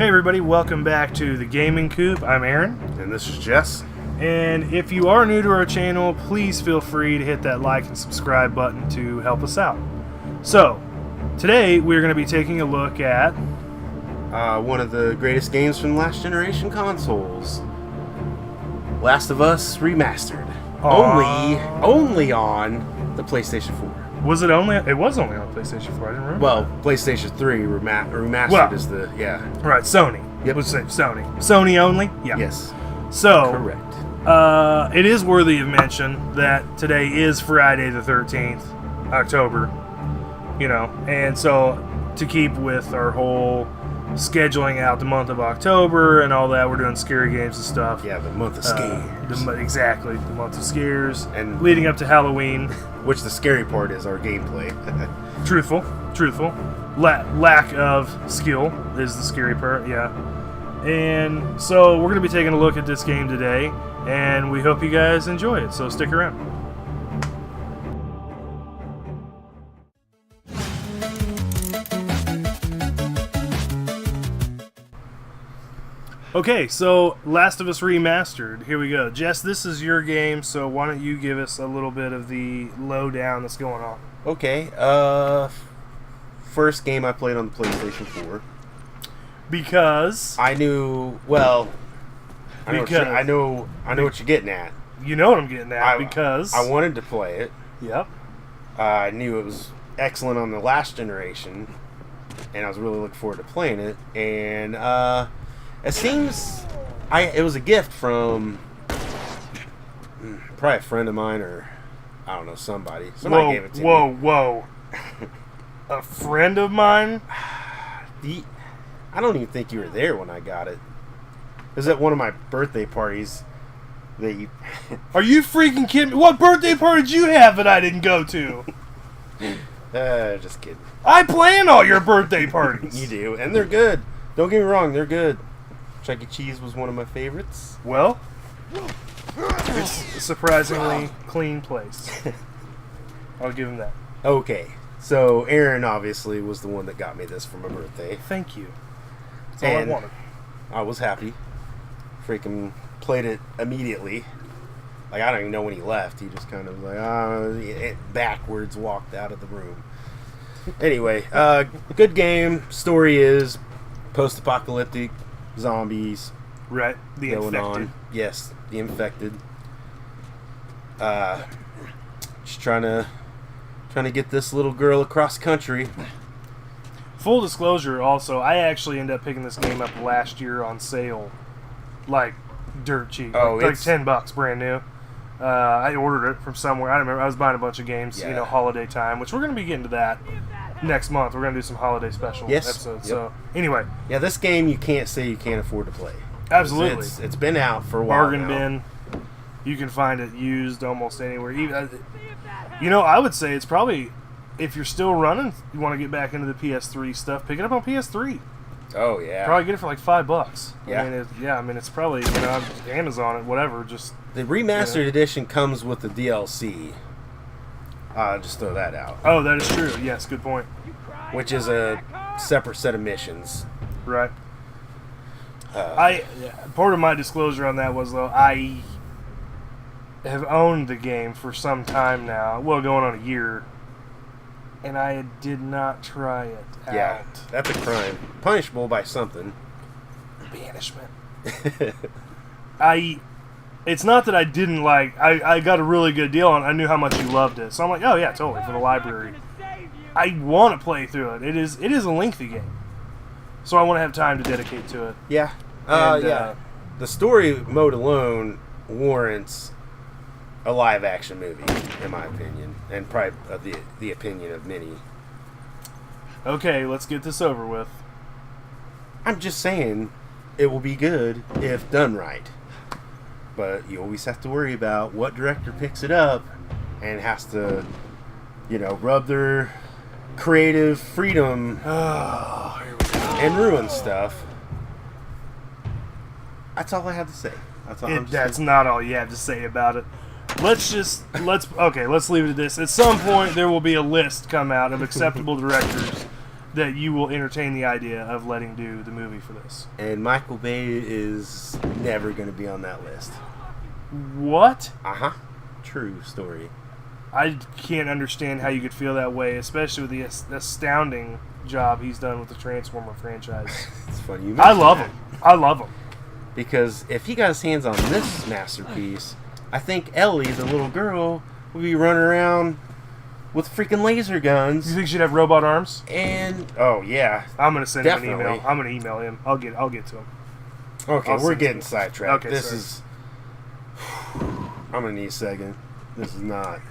Hey everybody, welcome back to The Gaming Coop. I'm Aaron. And this is Jess. And if you are new to our channel, please feel free to hit that like and subscribe button to help us out. So, today we're going to be taking a look at One of the greatest games from last generation consoles. Last of Us Remastered. Only on the PlayStation 4. Was it only? It was only on PlayStation 4. I didn't remember. Well, PlayStation 3 remastered Well, is the Right, Sony. Yep. Let's say Sony. Sony only. Yeah. Yes. So Correct. it is worthy of mention that today is Friday the 13th, October. You know, and so to keep with our whole scheduling out the month of October and all that, we're doing scary games and stuff. Yeah, the month of scares. Exactly, the month of scares, And leading up to Halloween. which the scary part is our gameplay. Truthful. Lack of skill is the scary part, yeah. And so we're going to be taking a look at this game today, and we hope you guys enjoy it, so stick around. Okay, so Last of Us Remastered. Here we go. Jess, this is your game, so why don't you give us a little bit of the lowdown that's going on? Okay. First game I played on the PlayStation 4. Because I knew. Well, I know what you're getting at. you know what I'm getting at. Because I wanted to play it. Yep. I knew it was excellent on the last generation, and I was really looking forward to playing it. And it seems it was a gift from probably a friend of mine, or I don't know, somebody. Somebody gave it to me. Whoa. A friend of mine? I don't even think you were there when I got it. It was at one of my birthday parties. Are you freaking kidding me? What birthday party did you have that I didn't go to? Just kidding. I plan all your birthday parties. You do, and they're good. Don't get me wrong, they're good. Chuck E. Cheese was one of my favorites. Well, it's a surprisingly clean place. I'll give him that. Okay, so Aaron obviously was the one that got me this for my birthday. Thank you. That's all I wanted. I was happy. Freaking played it immediately. Like, I don't even know when he left. He just kind of backwards walked out of the room. Anyway, good game. Story is post-apocalyptic zombies. Right, the going infected. on. Yes, the infected. Just trying to get this little girl across country. Full disclosure, also, I actually ended up picking this game up last year on sale, like dirt cheap, like $10 brand new. I ordered it from somewhere. I don't remember. I was buying a bunch of games, holiday time, which we're going to be getting to that next month. We're going to do some holiday special episodes. Yep. So anyway, yeah, this game you can't say you can't afford to play. Absolutely, it's been out for a while. Bargain bin. You can find it used almost anywhere. I would say it's probably, if you're still running, you want to get back into the PS3 stuff, pick it up on PS3. Oh yeah, probably get it for like $5. Yeah, I mean, it's probably Amazon and whatever. Just the remastered edition comes with the DLC. Just throw that out. Oh, that is true. Yes, good point. Which is a separate set of missions. Right. Part of my disclosure on that was, though, I have owned the game for some time now. Well, going on a year. And I did not try it out. Yeah, that's a crime. Punishable by something. Banishment. It's not that I didn't like... I got a really good deal on it. I knew how much you loved it. So I'm like, oh yeah, totally, for the library. I want to play through it. It is a lengthy game. So I want to have time to dedicate to it. Yeah. And, the story mode alone warrants a live-action movie, in my opinion, and probably the opinion of many. Okay, let's get this over with. I'm just saying, it will be good if done right. But you always have to worry about what director picks it up and has to, rub their creative freedom and ruin stuff. That's all I have to say. That's not all you have to say about it. Let's leave it at this. At some point, there will be a list come out of acceptable directors that you will entertain the idea of letting do the movie for this. And Michael Bay is never going to be on that list. What? Uh-huh. True story. I can't understand how you could feel that way, especially with the astounding job he's done with the Transformer franchise. It's funny you I love him. I love him. Because if he got his hands on this masterpiece, I think Ellie, the little girl, would be running around with freaking laser guns. You think she'd have robot arms? And oh yeah, I'm gonna send him an definitely. email. I'm gonna email him. I'll get to him. Okay, I'll we're getting sidetracked. Okay, this sorry. is. I'm gonna need a second. This is not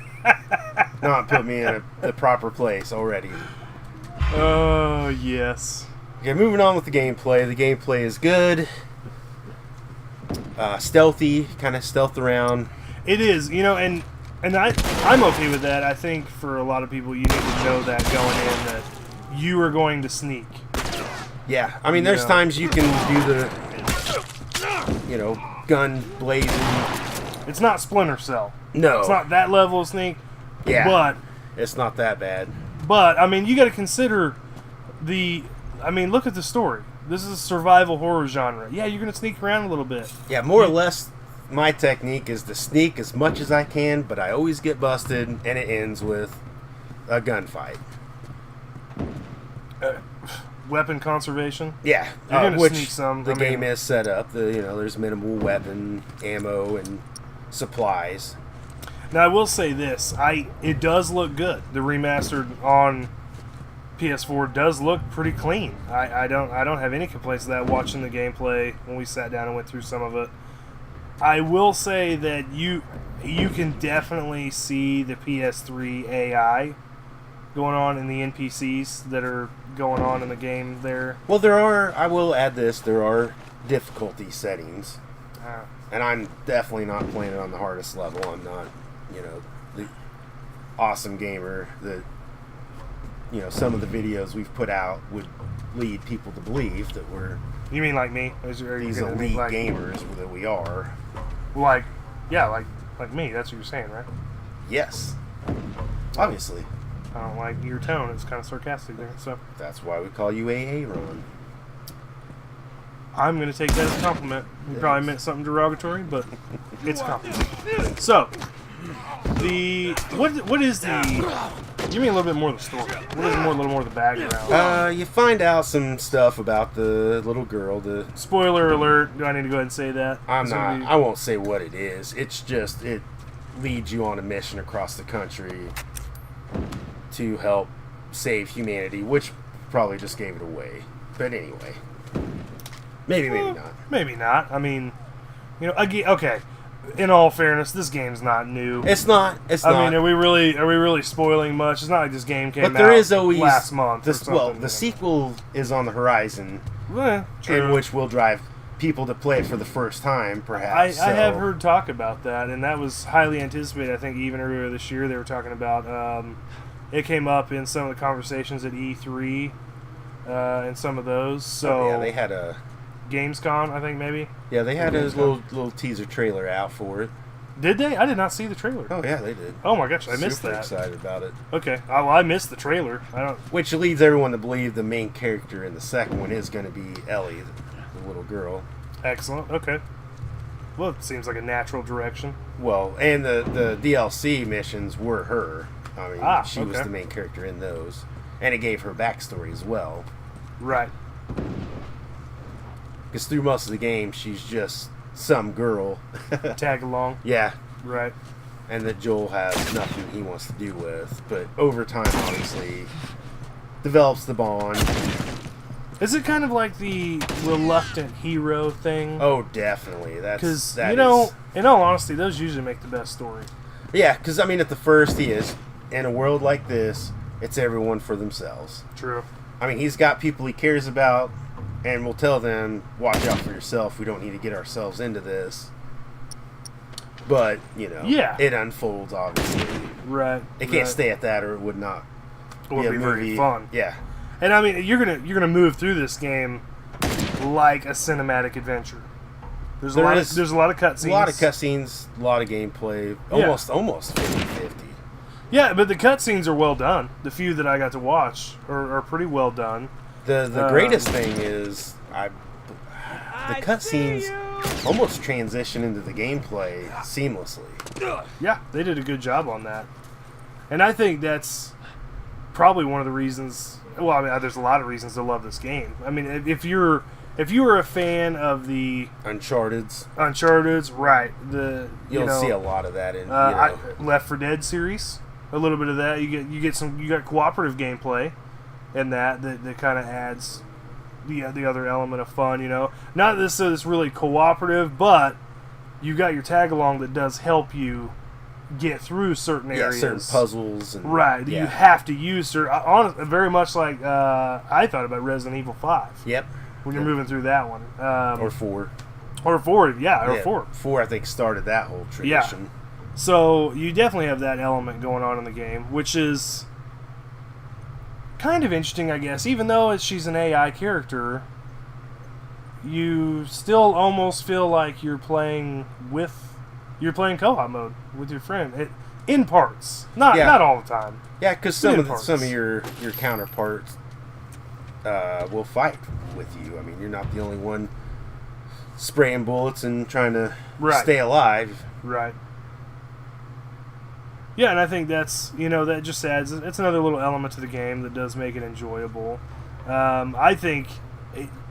put me in the proper place already. Oh yes. Okay, moving on with the gameplay. The gameplay is good. Stealthy, kind of stealth around. It is, and I'm okay with that. I think for a lot of people, you need to know that going in that you are going to sneak. Yeah, I mean, there's times you can do the, gun blazing. It's not Splinter Cell. No. It's not that level of sneak. Yeah. But it's not that bad. But, I mean, you got to consider look at the story. This is a survival horror genre. Yeah, you're going to sneak around a little bit. Yeah, more or less, my technique is to sneak as much as I can, but I always get busted, and it ends with a gunfight. Weapon conservation? Yeah. You're going to which sneak some. The game is set up. There's minimal weapon, ammo, and supplies. Now, I will say this. It does look good. The remastered on PS4 does look pretty clean. I don't have any complaints with that watching the gameplay when we sat down and went through some of it. I will say that you can definitely see the PS3 AI going on in the NPCs that are going on in the game there. Well, I will add this, there are difficulty settings. And I'm definitely not playing it on the hardest level. I'm not, the awesome gamer that, some of the videos we've put out would lead people to believe that we're... You mean like me? These elite gamers that we are. Like me. That's what you're saying, right? Yes. Obviously. I don't like your tone. It's kind of sarcastic there. So that's why we call you AA Ron. I'm going to take that as a compliment. You probably meant something derogatory, but it's a compliment. So, what is the... Give me a little bit more of the story. What is a little more of the background? You find out some stuff about the little girl. Spoiler alert. Do I need to go ahead and say that? I won't say what it is. It's just, it leads you on a mission across the country to help save humanity, which probably just gave it away. But anyway. Maybe not. Maybe not. I mean, again, okay. In all fairness, this game's not new. It's not. I mean, are we really spoiling much? It's not like this game came out there is always last month. The sequel is on the horizon, in which will drive people to play it for the first time, perhaps. I have heard talk about that, and that was highly anticipated. I think even earlier this year they were talking about. It came up in some of the conversations at E3, and some of those. So yeah, they had a Gamescom, I think maybe. Yeah, they had a little teaser trailer out for it. Did they? I did not see the trailer. Oh yeah, they did. Oh my gosh, I missed Super that. Excited about it. Okay, I missed the trailer. Which leads everyone to believe the main character in the second one is going to be Ellie, the little girl. Excellent. Okay. Well, it seems like a natural direction. Well, and the DLC missions were her. I mean, she was the main character in those, and it gave her backstory as well. Right. Because through most of the game, she's just some girl. Tag along. Yeah. Right. And that Joel has nothing he wants to do with. But over time, obviously, develops the bond. Is it kind of like the reluctant hero thing? Oh, definitely. Because, in all honesty, those usually make the best story. Yeah, because, I mean, at the first, he is. In a world like this, it's everyone for themselves. True. I mean, he's got people he cares about, and will tell them, watch out for yourself. We don't need to get ourselves into this. But, it unfolds, obviously. Right. It can't stay at that, or it would not be very fun. Yeah. And, I mean, you're gonna move through this game like a cinematic adventure. There's a lot of cutscenes. A lot of cutscenes, a lot of gameplay. Almost 50-50. Yeah, but the cutscenes are well done. The few that I got to watch are pretty well done. The greatest thing is the cutscenes almost transition into the gameplay seamlessly. Yeah, they did a good job on that. And I think that's probably one of the reasons... Well, I mean, there's a lot of reasons to love this game. I mean, if you were a fan of the... Uncharted's, right. You'll see a lot of that in Left 4 Dead series. A little bit of that. You got cooperative gameplay in that kind of adds the other element of fun, Not this is really cooperative, but you got your tag along that does help you get through certain areas, certain puzzles, and, right? You have to use very much like I thought about Resident Evil 5. Yep. When you're moving through that one, or 4, or 4. 4 I think started that whole tradition. Yeah. So you definitely have that element going on in the game, which is kind of interesting, I guess. Even though she's an AI character, you still almost feel like you're playing co-op mode with your friend in parts, not all the time. Yeah, because some of your counterparts will fight with you. I mean, you're not the only one spraying bullets and trying to stay alive. Right. Yeah, and I think that's, that just adds, it's another little element to the game that does make it enjoyable. I think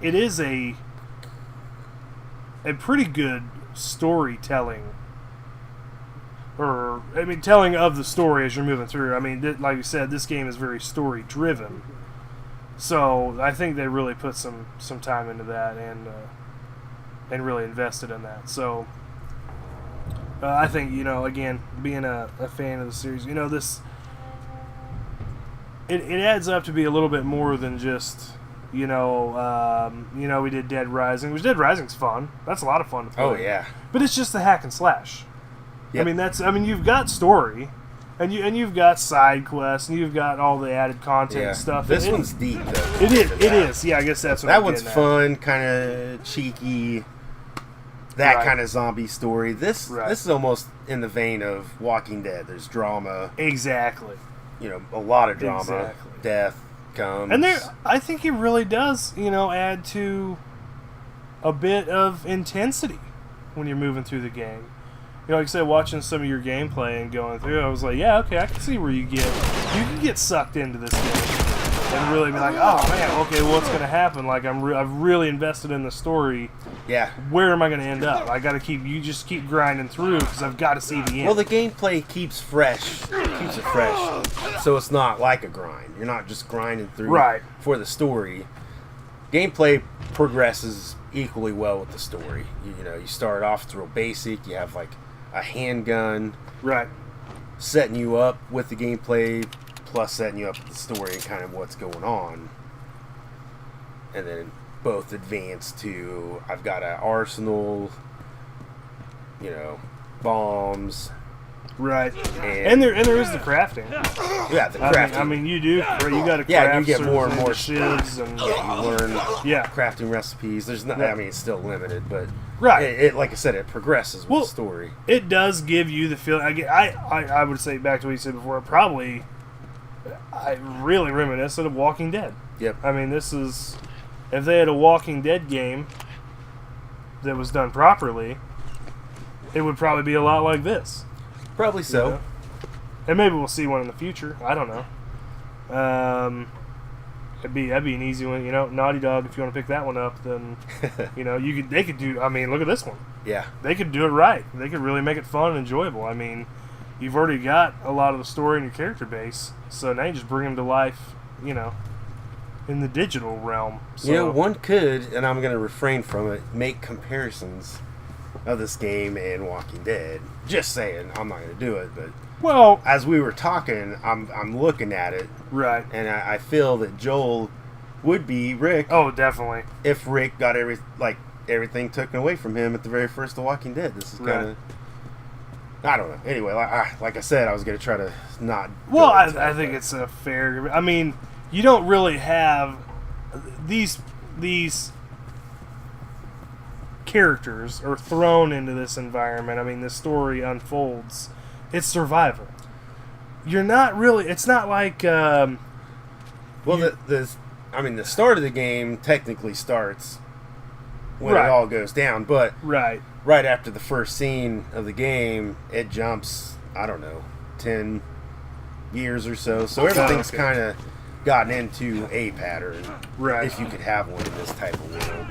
it is a pretty good storytelling, telling of the story as you're moving through. I mean, like you said, this game is very story-driven. So I think they really put some time into that and really invested in that. So... I think, again, being a fan of the series, this... It adds up to be a little bit more than just, we did Dead Rising, which Dead Rising's fun. That's a lot of fun to play. Oh, yeah. But it's just the hack and slash. Yep. I mean, you've got story, and you've got side quests, and you've got all the added content and stuff. This one's deep, though. It is. Yeah, I guess that's what that one's fun, kind of cheeky... That kind of zombie story. This is almost in the vein of Walking Dead. There's drama. Exactly. A lot of drama. Exactly. Death comes. And I think it really does, add to a bit of intensity when you're moving through the game. Like I said, watching some of your gameplay and going through, I was like, yeah, okay, I can see where you can get sucked into this game and really be like, oh man, okay, what's going to happen? Like I've really invested in the story. Yeah. Where am I going to end up? I got to keep grinding through because I've got to see the end. Well, the gameplay keeps it fresh, so it's not like a grind. You're not just grinding through for the story. Gameplay progresses equally well with the story. You start off, it's real basic. You have like a handgun, setting you up with the gameplay, plus setting you up with the story and kind of what's going on. And then both advance to, I've got an arsenal, bombs. Right. And there is the crafting. Yeah, the crafting. I mean, you do. You got to craft you get more and more shivs and you learn crafting recipes. There's not. I mean, it's still limited, but it like I said, it progresses with the story. It does give you the feeling. I would say back to what you said before. I really reminiscent of Walking Dead. Yep. I mean, this is, if they had a Walking Dead game that was done properly, it would probably be a lot like this. Probably so. And maybe we'll see one in the future. I don't know. That'd be an easy one. Naughty Dog, if you want to pick that one up, then they could do. I mean, look at this one. Yeah. They could do it right. They could really make it fun and enjoyable. I mean, you've already got a lot of the story in your character base, so now you just bring them to life, in the digital realm. So, one could, and I'm going to refrain from it, make comparisons of this game and Walking Dead. Just saying, I'm not going to do it, but as we were talking, I'm looking at it, right, and I feel that Joel would be Rick. Oh, definitely. If Rick got everything taken away from him at the very first of Walking Dead, this is kind of. I don't know. Anyway, like I said, I was going to try to not. Well, I think it's a fair. I mean, you don't really have these characters are thrown into this environment. I mean, the story unfolds. It's survival. you're not really. It's not like. Well, the start of the game technically starts when it all goes down, but right after the first scene of the game, it jumps. I don't know, 10 years or so. So everything's kind of gotten into a pattern. Right. If you could have one in this type of world.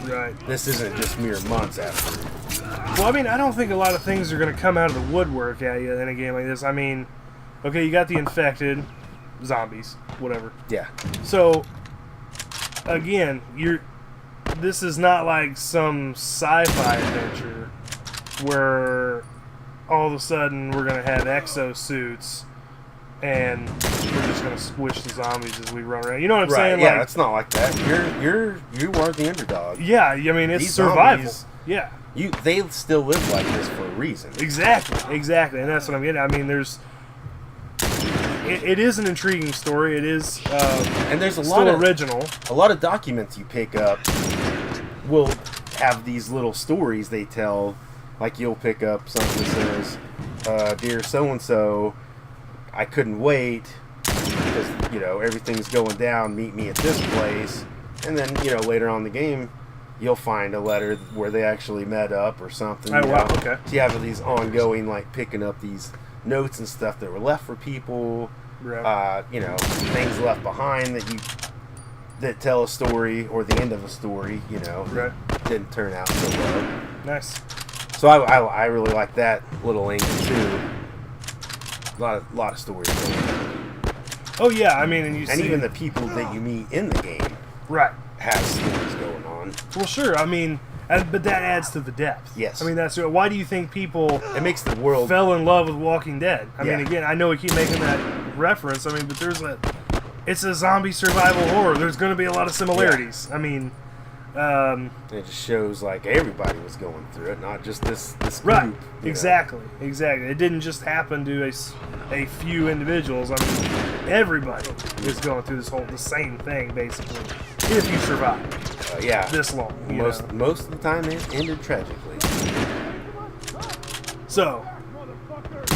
Right. This isn't just mere months after. Well, I mean, I don't think a lot of things are going to come out of the woodwork at you in a game like this. I mean, okay, you got the infected, zombies, whatever. Yeah. So, again, this is not like some sci-fi adventure where all of a sudden we're going to have exosuits and we're just going to squish the zombies as we run around. You know what I'm saying? Yeah, it's not like that. You are the underdog. Yeah, I mean, it's survival. Zombies, yeah. They still live like this for a reason. Exactly, and that's what I'm getting at. I mean, it is an intriguing story. It is, and there's lot of original. A lot of documents you pick up will have these little stories they tell. Like you'll pick up something that says, "Dear so and so, I couldn't wait because everything's going down. Meet me at this place." And then later on in the game, you'll find a letter where they actually met up or something. Oh, wow, okay. So you have these ongoing, like, picking up these notes and stuff that were left for people. Right. Things left behind that tell a story or the end of a story, right. Didn't turn out so well. Nice. So I really like that little angle, too. A lot of stories going on. Oh, yeah, I mean, and even the people that you meet in the game. Right. Has stories going on. Well, sure. I mean, but that adds to the depth. Yes. I mean, why do you think people makes the world fell in love with Walking Dead? I mean, again, I know we keep making that reference. I mean, but it's a zombie survival horror. There's going to be a lot of similarities. Yeah. I mean, it just shows like everybody was going through it, not just this group. Right. Exactly. It didn't just happen to a few individuals. I mean, everybody is going through the same thing, basically. If you survive, this long, most of the time it ended tragically. So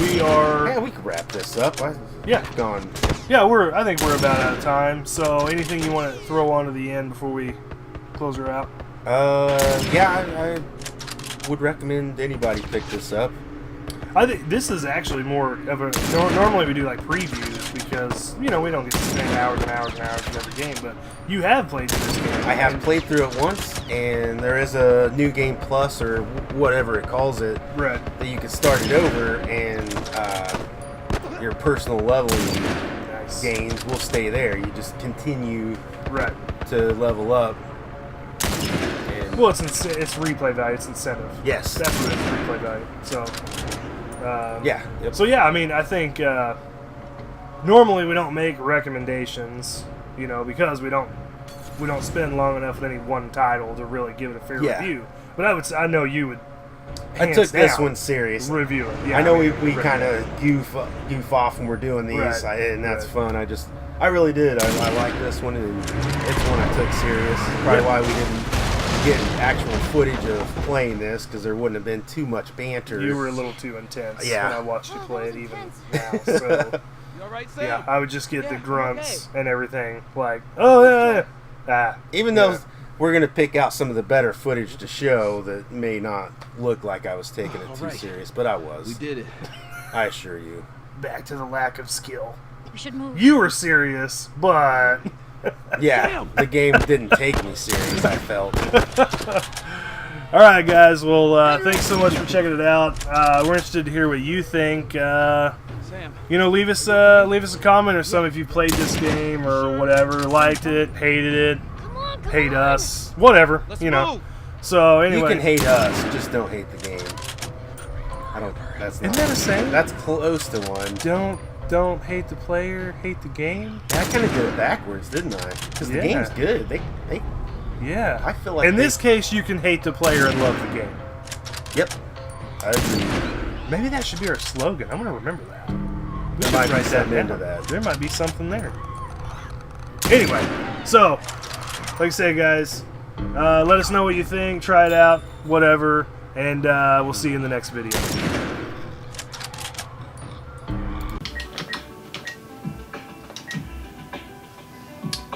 we are. Yeah, we could wrap this up. Gone. Yeah, I think we're about out of time. So anything you want to throw on to the end before we close her out? I would recommend anybody pick this up. I think this is actually more of a. Normally we do like previews because we don't get to spend hours and hours and hours in every game. But you have played through this game. I have played through it once, and there is a new game plus or whatever it calls it. Right. That you can start it over, and your personal leveling gains will stay there. You just continue to level up. Well, it's replay value. It's incentive. Yes. That's what it is, replay value. So. Yep. So yeah, I mean, I think normally we don't make recommendations, because we don't spend long enough with any one title to really give it a fair review. But I know you would. I took this one serious. Review it. Yeah, I know we kind of goof off when we're doing these, and that's fun. I really did. I like this one, and it's one I took serious. Probably why we didn't get actual footage of playing this, because there wouldn't have been too much banter. You were a little too intense when I watched you play it even now. So yeah, I would just get the grunts and everything, like, oh yeah. Even though we're going to pick out some of the better footage to show that may not look like I was taking it too serious, but I was. We did it. I assure you. Back to the lack of skill. We should move. You were serious, but... Yeah, the game didn't take me serious, I felt. Alright, guys. Well, thanks so much for checking it out. We're interested to hear what you think. Leave us a comment or something if you played this game or whatever, liked it, hated it, hate us, whatever, So anyway, you can hate us, just don't hate the game. Isn't that a saying? That's close to one. Don't hate the player, hate the game. I kind of did it backwards, didn't I? Because the game's good. Yeah. I feel like in this case, you can hate the player and love the game. Yep. I agree. Maybe that should be our slogan. I'm gonna remember that. We should write that into that. There might be something there. Anyway, so like I said, guys, let us know what you think. Try it out, whatever, and we'll see you in the next video.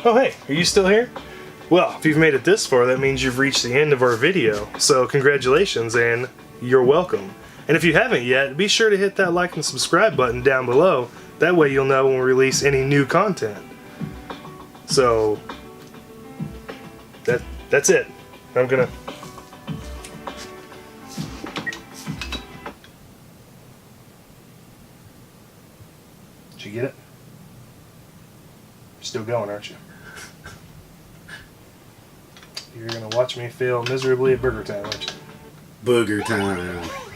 Oh, hey, are you still here? Well, if you've made it this far, that means you've reached the end of our video. So congratulations and you're welcome. And if you haven't yet, be sure to hit that like and subscribe button down below. That way you'll know when we release any new content. So, that's it. I'm gonna... Did you get it? You're still going, aren't you? You're gonna watch me fail miserably at Burger Time, aren't you? Booger time.